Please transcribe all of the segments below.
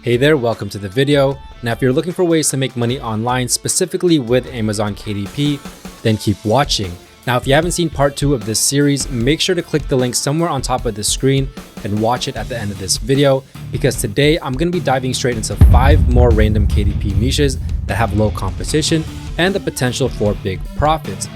Hey there, welcome to the video. Now, if you're looking for ways to make money online, specifically with Amazon KDP, then keep watching. Now, if you haven't seen part 2 of this series, make sure to click the link somewhere on top of the screen and watch it at the end of this video, because today I'm going to be diving straight into 5 more random KDP niches that have low competition and the potential for big profits.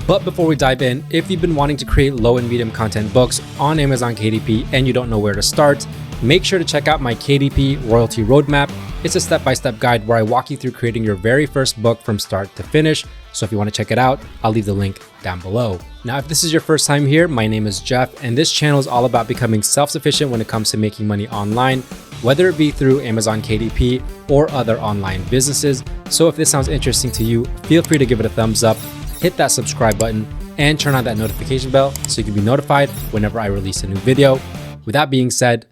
But before we dive in, if you've been wanting to create low and medium content books on Amazon KDP and you don't know where to start, make sure to check out my KDP royalty roadmap. It's a step-by-step guide where I walk you through creating your very first book from start to finish. So if you want to check it out, I'll leave the link down below. Now, if this is your first time here, my name is Jeff, and this channel is all about becoming self-sufficient when it comes to making money online, whether it be through Amazon KDP or other online businesses. So if this sounds interesting to you, feel free to give it a thumbs up, hit that subscribe button, and turn on that notification bell so you can be notified whenever I release a new video. With that being said,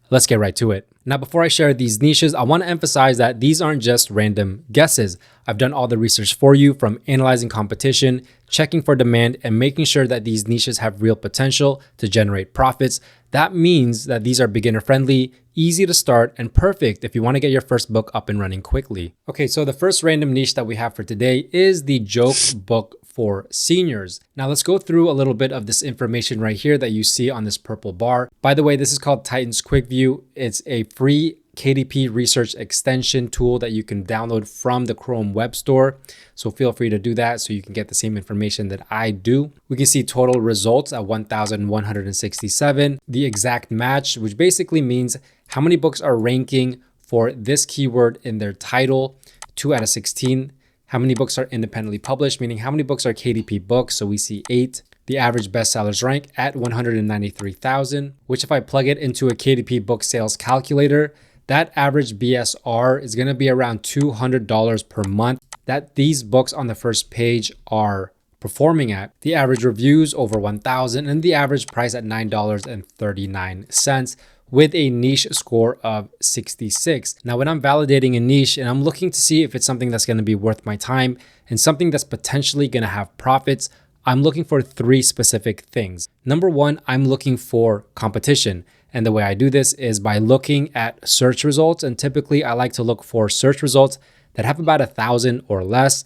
let's get right to it. Now, before I share these niches, I want to emphasize that these aren't just random guesses. I've done all the research for you, from analyzing competition, checking for demand, and making sure that these niches have real potential to generate profits. That means that these are beginner friendly, easy to start, and perfect if you want to get your first book up and running quickly. Okay, so the first random niche that we have for today is the joke book for seniors. Now let's go through a little bit of this information right here that you see on this purple bar. By the way, this is called Titan's Quick View. It's a free KDP research extension tool that you can download from the Chrome Web Store. So feel free to do that so you can get the same information that I do. We can see total results at 1,167, the exact match, which basically means how many books are ranking for this keyword in their title, 2 out of 16. How many books are independently published, meaning how many books are KDP books? So we see 8. The average bestsellers rank at 193,000, which if I plug it into a KDP book sales calculator, that average BSR is going to be around $200 per month that these books on the first page are performing at. The average reviews over 1,000 and the average price at $9.39. with a niche score of 66. Now, when I'm validating a niche and I'm looking to see if it's something that's going to be worth my time and something that's potentially going to have profits, I'm looking for 3 specific things. Number 1, I'm looking for competition. And the way I do this is by looking at search results. And typically I like to look for search results that have about 1,000 or less,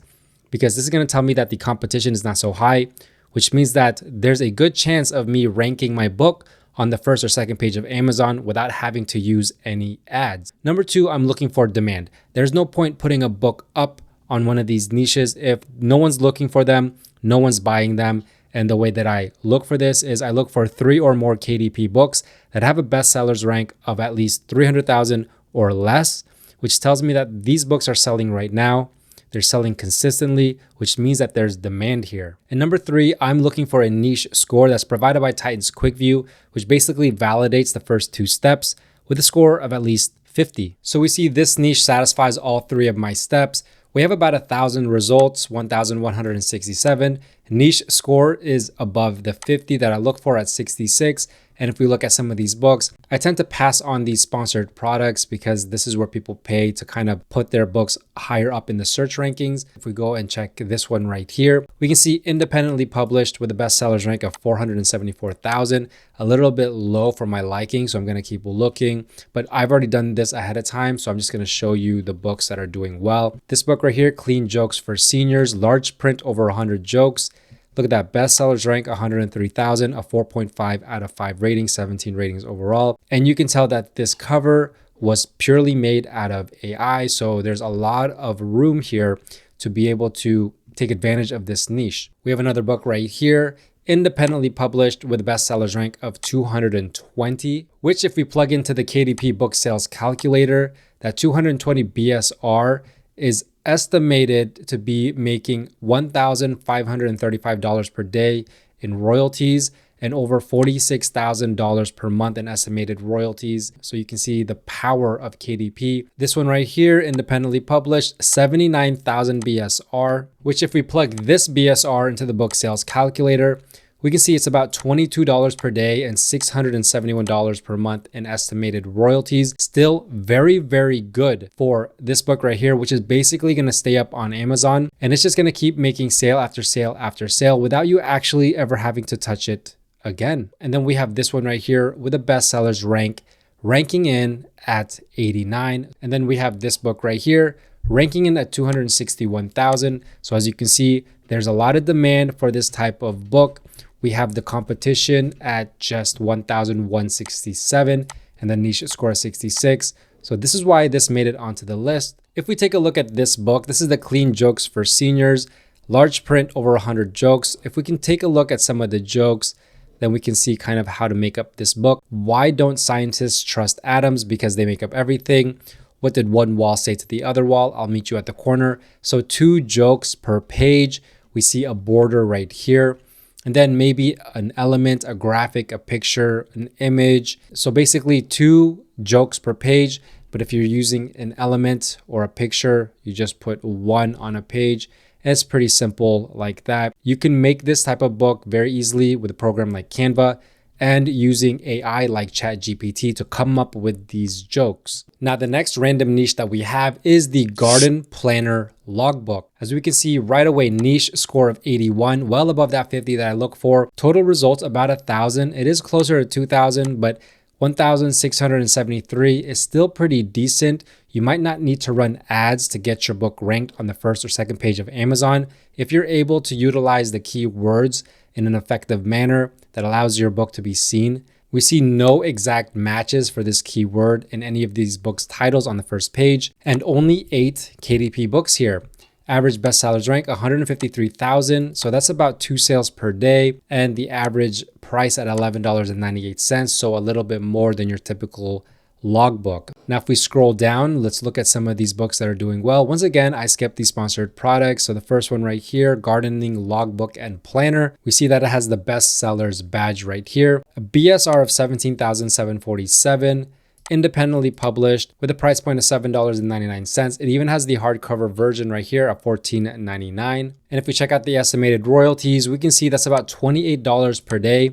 because this is going to tell me that the competition is not so high, which means that there's a good chance of me ranking my book on the first or second page of Amazon without having to use any ads. Number 2, I'm looking for demand. There's no point putting a book up on one of these niches if no one's looking for them, no one's buying them. And the way that I look for this is I look for 3 or more KDP books that have a bestsellers rank of at least 300,000 or less, which tells me that these books are selling right now. They're selling consistently, which means that there's demand here. And number 3, I'm looking for a niche score that's provided by Titan's Quick View, which basically validates the first 2 steps with a score of at least 50. So we see this niche satisfies all 3 of my steps. We have about 1,000 results, 1,167. Niche score is above the 50 that I look for at 66. And if we look at some of these books, I tend to pass on these sponsored products because this is where people pay to kind of put their books higher up in the search rankings. If we go and check this one right here, we can see independently published with a bestsellers rank of 474,000, a little bit low for my liking. So I'm going to keep looking, but I've already done this ahead of time. So I'm just going to show you the books that are doing well. This book right here, Clean Jokes for Seniors, large print, over 100 jokes. Look at that, bestsellers rank 103,000, a 4.5 out of 5 rating, 17 ratings overall. And you can tell that this cover was purely made out of AI. So there's a lot of room here to be able to take advantage of this niche. We have another book right here, independently published with a bestsellers rank of 220, which if we plug into the KDP book sales calculator, that 220 BSR is estimated to be making $1,535 per day in royalties and over $46,000 per month in estimated royalties. So you can see the power of KDP. This one right here, independently published, 79,000 BSR, which if we plug this BSR into the book sales calculator, we can see it's about $22 per day and $671 per month in estimated royalties. Still very, very good for this book right here, which is basically going to stay up on Amazon. And it's just going to keep making sale after sale after sale without you actually ever having to touch it again. And then we have this one right here with a bestsellers rank ranking in at 89. And then we have this book right here, ranking in at 261,000. So as you can see, there's a lot of demand for this type of book. We have the competition at just 1,167 and the niche score 66. So this is why this made it onto the list. If we take a look at this book, this is the Clean Jokes for Seniors, large print, over 100 jokes. If we can take a look at some of the jokes, then we can see kind of how to make up this book. Why don't scientists trust atoms? Because they make up everything. What did one wall say to the other wall? I'll meet you at the corner. So 2 jokes per page. We see a border right here. And then maybe an element, a graphic, a picture, an image. So basically 2 jokes per page. But if you're using an element or a picture, you just put 1 on a page. And it's pretty simple like that. You can make this type of book very easily with a program like Canva and using AI like ChatGPT to come up with these jokes. Now, the next random niche that we have is the Garden Planner Logbook. As we can see right away, niche score of 81, well above that 50 that I look for. Total results about 1,000. It is closer to 2,000, but 1,673 is still pretty decent. You might not need to run ads to get your book ranked on the first or second page of Amazon. If you're able to utilize the keywords in an effective manner that allows your book to be seen. We see no exact matches for this keyword in any of these books' titles on the first page, and only 8 KDP books here. Average bestsellers rank 153,000, so that's about 2 sales per day, and the average price at $11.98, so a little bit more than your typical logbook. Now, if we scroll down, let's look at some of these books that are doing well. Once again, I skipped these sponsored products. So the first one right here, Gardening Logbook and Planner. We see that it has the best sellers badge right here. A BSR of 17,747, independently published with a price point of $7.99. It even has the hardcover version right here at $14.99. And if we check out the estimated royalties, we can see that's about $28 per day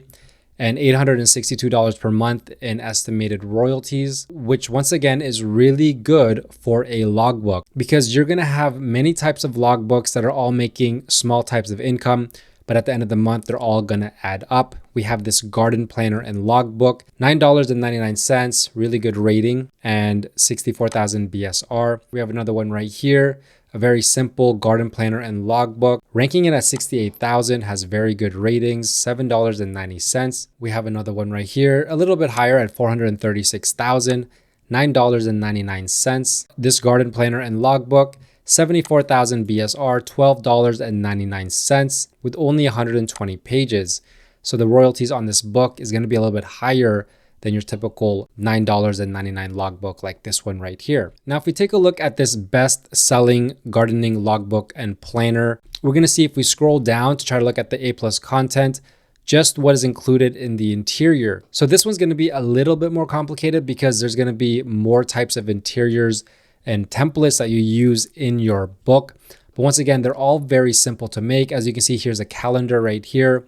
and $862 per month in estimated royalties, which once again is really good for a logbook because you're gonna have many types of logbooks that are all making small types of income, but at the end of the month, they're all gonna add up. We have this Garden Planner and Logbook, $9.99, really good rating, and 64,000 BSR. We have another one right here, a very simple Garden Planner and Logbook, ranking it at 68,000, has very good ratings, $7.90. We have another one right here, a little bit higher at 436,000, $9.99. This Garden Planner and Logbook, 74,000 BSR, $12.99 with only 120 pages. So the royalties on this book is going to be a little bit higher than your typical $9.99 logbook like this one right here. Now, if we take a look at this best-selling gardening logbook and planner, we're going to see if we scroll down to try to look at the A+ content, just what is included in the interior. So this one's going to be a little bit more complicated because there's going to be more types of interiors and templates that you use in your book. But once again, they're all very simple to make. As you can see, here's a calendar right here,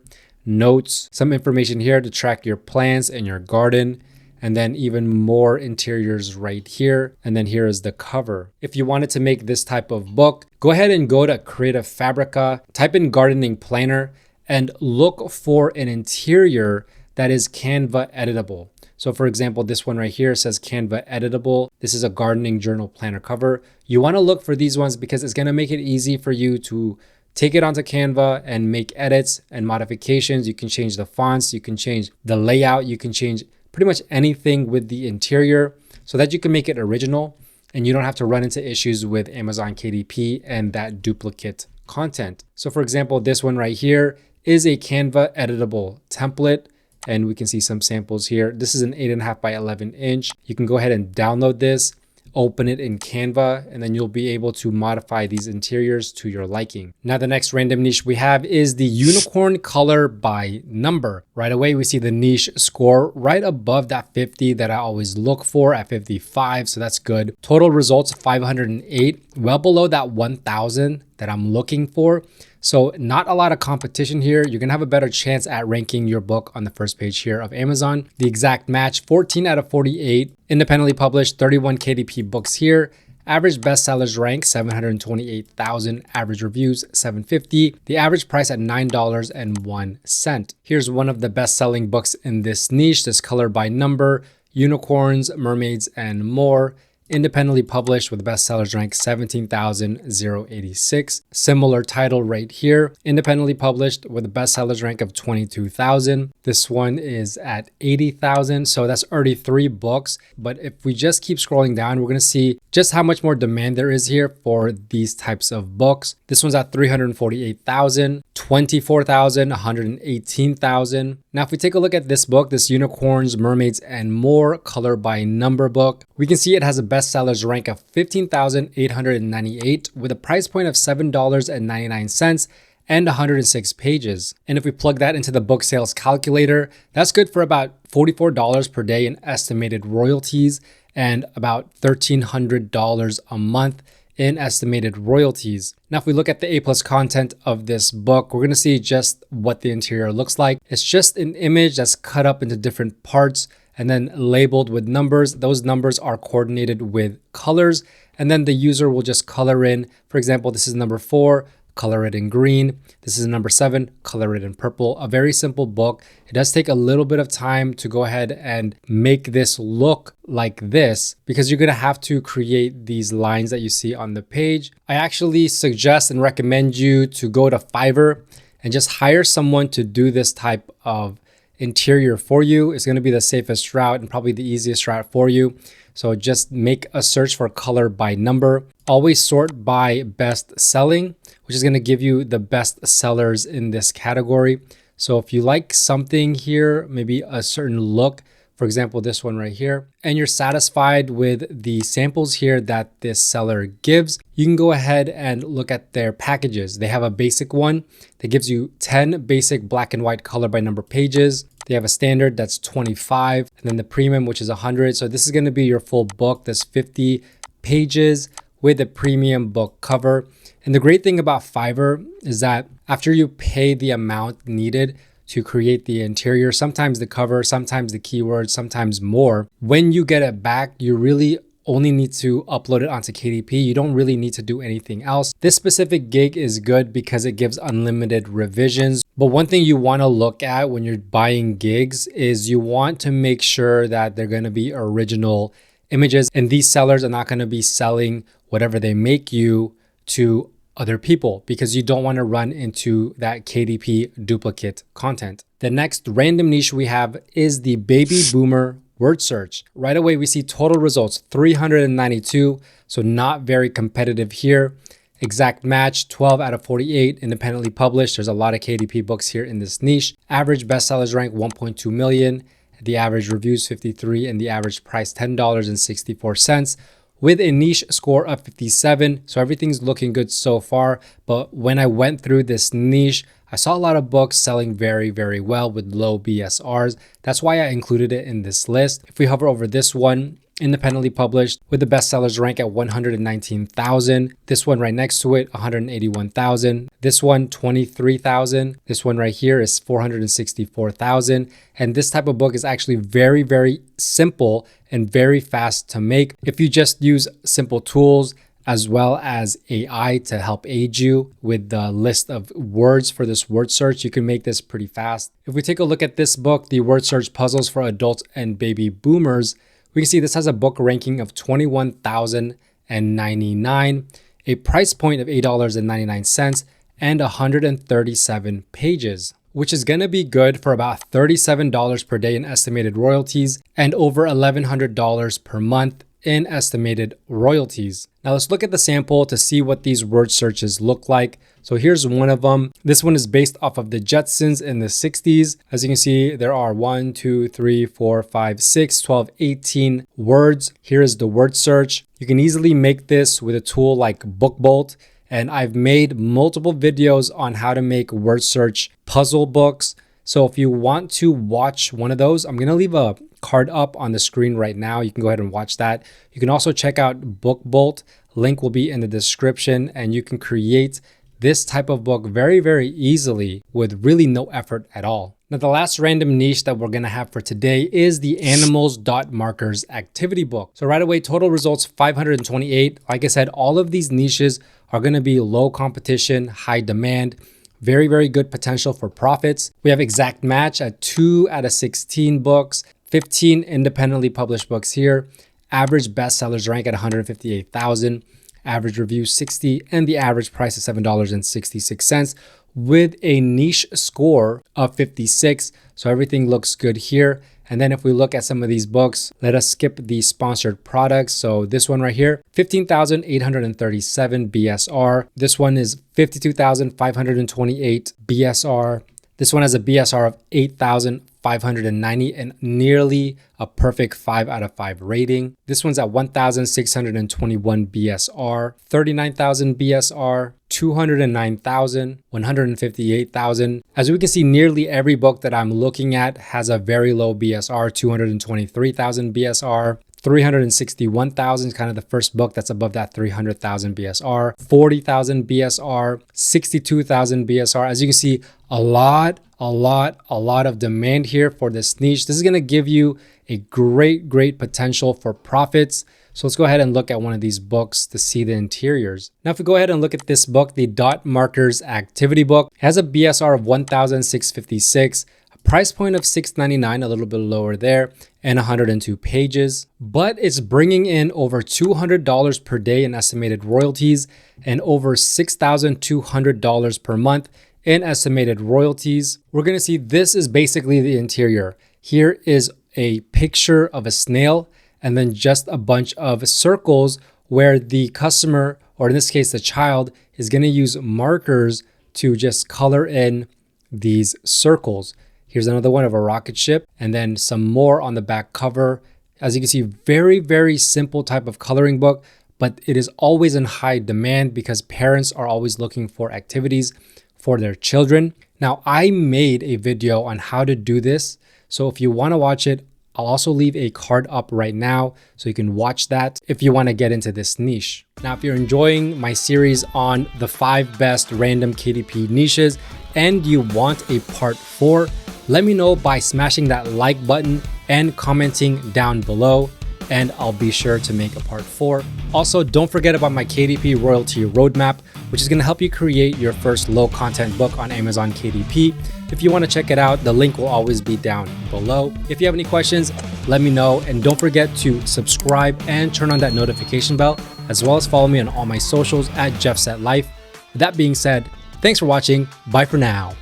notes, some information here to track your plants and your garden, and then even more interiors right here. And then here is the cover. If you wanted to make this type of book, go ahead and go to Creative Fabrica, type in gardening planner, and look for an interior that is Canva editable. So for example, this one right here says Canva editable. This is a gardening journal planner cover. You want to look for these ones because it's going to make it easy for you to take it onto Canva and make edits and modifications. You can change the fonts, you can change the layout, you can change pretty much anything with the interior so that you can make it original and you don't have to run into issues with Amazon KDP and that duplicate content. So for example, this one right here is a Canva editable template. And we can see some samples here. This is an 8.5 by 11 inch. You can go ahead and download this, open it in Canva, and then you'll be able to modify these interiors to your liking. Now, the next random niche we have is the unicorn color by number. Right away, we see the niche score right above that 50 that I always look for at 55. So that's good. Total results 508, well below that 1,000 that I'm looking for. So not a lot of competition here. You're gonna have a better chance at ranking your book on the first page here of Amazon. The exact match, 14 out of 48, independently published, 31 KDP books here. Average bestsellers rank 728,000, average reviews 750, the average price at $9.01. Here's one of the best-selling books in this niche, this color by number, Unicorns, Mermaids, and More. Independently published with bestsellers rank 17,086. Similar title right here. Independently published with a bestsellers rank of 22,000. This one is at 80,000. So that's already 3 books. But if we just keep scrolling down, we're going to see just how much more demand there is here for these types of books. This one's at 348,000, 24,000, 118,000. Now, if we take a look at this book, this Unicorns, Mermaids, and More color by number book, we can see it has a bestsellers rank of 15,898 with a price point of $7.99 and 106 pages. And if we plug that into the book sales calculator, that's good for about $44 per day in estimated royalties and about $1,300 a month in estimated royalties. Now, if we look at the A+ content of this book, we're going to see just what the interior looks like. It's just an image that's cut up into different parts and then labeled with numbers. Those numbers are coordinated with colors, and then the user will just color in. For example, this is number 4, color it in green. This is number 7, color it in purple. A very simple book. It does take a little bit of time to go ahead and make this look like this because you're going to have to create these lines that you see on the page. I actually suggest and recommend you to go to Fiverr and just hire someone to do this type of interior for you. It's going to be the safest route and probably the easiest route for you. So just make a search for color by number. Always sort by best selling, which is going to give you the best sellers in this category. So if you like something here, maybe a certain look, for example, this one right here, and you're satisfied with the samples here that this seller gives, you can go ahead and look at their packages. They have a basic one that gives you 10 basic black and white color by number pages. They have a standard that's 25, and then the premium, which is 100. So this is going to be your full book. That's 50 pages with a premium book cover. And the great thing about Fiverr is that after you pay the amount needed to create the interior, sometimes the cover, sometimes the keywords, sometimes more, when you get it back, you really only need to upload it onto KDP. You don't really need to do anything else. This specific gig is good because it gives unlimited revisions. But one thing you want to look at when you're buying gigs is you want to make sure that they're going to be original images, and these sellers are not going to be selling whatever they make you to other people because you don't want to run into that KDP duplicate content. The next random niche we have is the baby boomer word search. Right away, we see total results 392, so not very competitive here. Exact match 12 out of 48 independently published. There's a lot of KDP books here in this niche. Average bestsellers rank 1.2 million. The average reviews 53 and the average price $10.64 with a niche score of 57. So everything's looking good so far. But when I went through this niche, I saw a lot of books selling very, very well with low BSRs. That's why I included it in this list. If we hover over this one, independently published with the bestsellers rank at 119,000. This one right next to it, 181,000. This one, 23,000. This one right here is 464,000. And this type of book is actually very, very simple and very fast to make. If you just use simple tools as well as AI to help aid you with the list of words for this word search, you can make this pretty fast. If we take a look at this book, the word search puzzles for adults and baby boomers, we can see this has a book ranking of 21,099, a price point of $8.99, and 137 pages, which is going to be good for about $37 per day in estimated royalties and over $1,100 per month in estimated royalties. Now let's look at the sample to see what these word searches look like. So here's one of them. This one is based off of the Jetsons in the 60s. As you can see, there are 1, 2, 3, 4, 5, 6, 12, 18 words. Here is the word search. You can easily make this with a tool like BookBolt. And I've made multiple videos on how to make word search puzzle books. So if you want to watch one of those, I'm going to leave a card up on the screen right now. You can go ahead and watch that. You can also check out BookBolt. Link will be in the description, and you can create this type of book very, very easily with really no effort at all. Now, the last random niche that we're going to have for today is the animals dot markers activity book. So right away, total results 528. Like I said, all of these niches are going to be low competition, high demand. Very, very good potential for profits. We have exact match at 2 out of 16 books. 15 independently published books here. Average bestsellers rank at 158,000. Average reviews 60, and the average price is $7.66 with a niche score of 56. So everything looks good here. And then if we look at some of these books, let us skip the sponsored products. So this one right here, 15,837 BSR. This one is 52,528 BSR. This one has a BSR of 8,590 and nearly a perfect 5 out of 5 rating. This one's at 1,621 BSR, 39,000 BSR, 209,000, 158,000. As we can see, nearly every book that I'm looking at has a very low BSR, 223,000 BSR. 361,000 is kind of the first book that's above that 300,000 BSR, 40,000 BSR, 62,000 BSR. As you can see, a lot of demand here for this niche. This is going to give you a great potential for profits. So let's go ahead and look at one of these books to see the interiors. Now, if we go ahead and look at this book, the Dot Markers Activity Book, it has a BSR of 1,656, a price point of $6.99, a little bit lower there, and 102 pages. But it's bringing in over $200 per day in estimated royalties and over $6,200 per month in estimated royalties. We're going to see this is basically the interior. Here is a picture of a snail and then just a bunch of circles where the customer, or in this case, the child, is going to use markers to just color in these circles. Here's another one of a rocket ship and then some more on the back cover. As you can see, very simple type of coloring book, but it is always in high demand because parents are always looking for activities for their children. Now, I made a video on how to do this. So if you want to watch it, I'll also leave a card up right now so you can watch that if you want to get into this niche. Now, if you're enjoying my series on the 5 best random KDP niches and you want a part 4, let me know by smashing that like button and commenting down below, and I'll be sure to make a part 4. Also, don't forget about my KDP royalty roadmap, which is going to help you create your first low content book on Amazon KDP. If you want to check it out, the link will always be down below. If you have any questions, let me know, and don't forget to subscribe and turn on that notification bell, as well as follow me on all my socials at JeffSetLife. With that being said, thanks for watching. Bye for now.